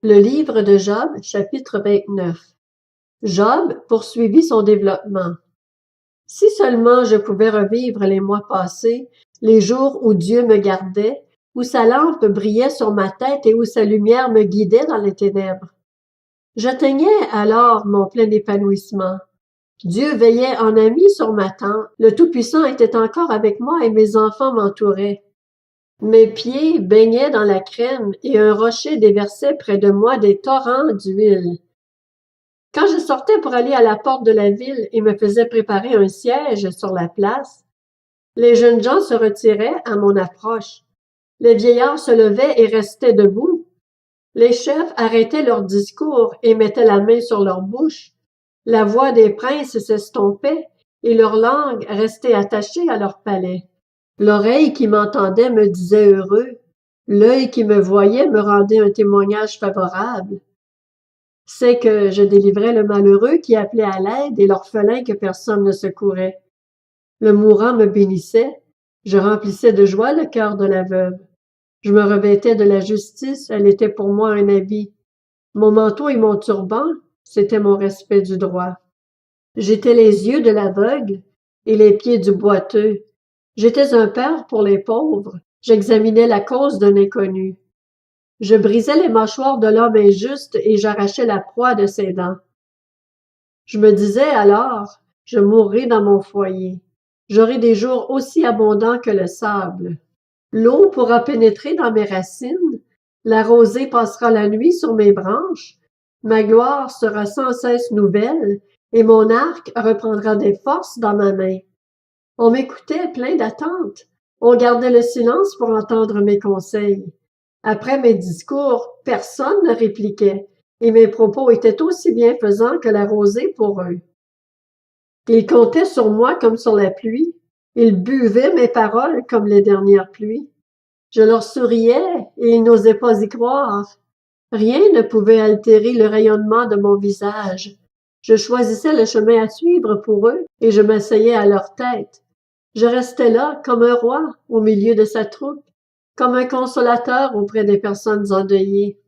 Le livre de Job, chapitre 29. Job poursuivit son développement. Si seulement je pouvais revivre les mois passés, les jours où Dieu me gardait, où sa lampe brillait sur ma tête et où sa lumière me guidait dans les ténèbres. J'atteignais alors mon plein épanouissement. Dieu veillait en ami sur ma tente, le Tout-Puissant était encore avec moi et mes enfants m'entouraient. Mes pieds baignaient dans la crème et un rocher déversait près de moi des torrents d'huile. Quand je sortais pour aller à la porte de la ville et me faisais préparer un siège sur la place, les jeunes gens se retiraient à mon approche. Les vieillards se levaient et restaient debout. Les chefs arrêtaient leur discours et mettaient la main sur leur bouche. La voix des princes s'estompait et leur langue restait attachée à leur palais. L'oreille qui m'entendait me disait heureux. L'œil qui me voyait me rendait un témoignage favorable. C'est que je délivrais le malheureux qui appelait à l'aide et l'orphelin que personne ne secourait. Le mourant me bénissait. Je remplissais de joie le cœur de la veuve. Je me revêtais de la justice, elle était pour moi un habit. Mon manteau et mon turban, c'était mon respect du droit. J'étais les yeux de l'aveugle et les pieds du boiteux. J'étais un père pour les pauvres. J'examinais la cause d'un inconnu. Je brisais les mâchoires de l'homme injuste et j'arrachais la proie de ses dents. Je me disais alors, je mourrai dans mon foyer. J'aurai des jours aussi abondants que le sable. L'eau pourra pénétrer dans mes racines, la rosée passera la nuit sur mes branches, ma gloire sera sans cesse nouvelle, et mon arc reprendra des forces dans ma main. On m'écoutait plein d'attente, on gardait le silence pour entendre mes conseils. Après mes discours, personne ne répliquait, et mes propos étaient aussi bienfaisants que la rosée pour eux. Ils comptaient sur moi comme sur la pluie, ils buvaient mes paroles comme les dernières pluies. Je leur souriais et ils n'osaient pas y croire. Rien ne pouvait altérer le rayonnement de mon visage. Je choisissais le chemin à suivre pour eux et je m'asseyais à leur tête. Je restais là comme un roi au milieu de sa troupe, comme un consolateur auprès des personnes endeuillées.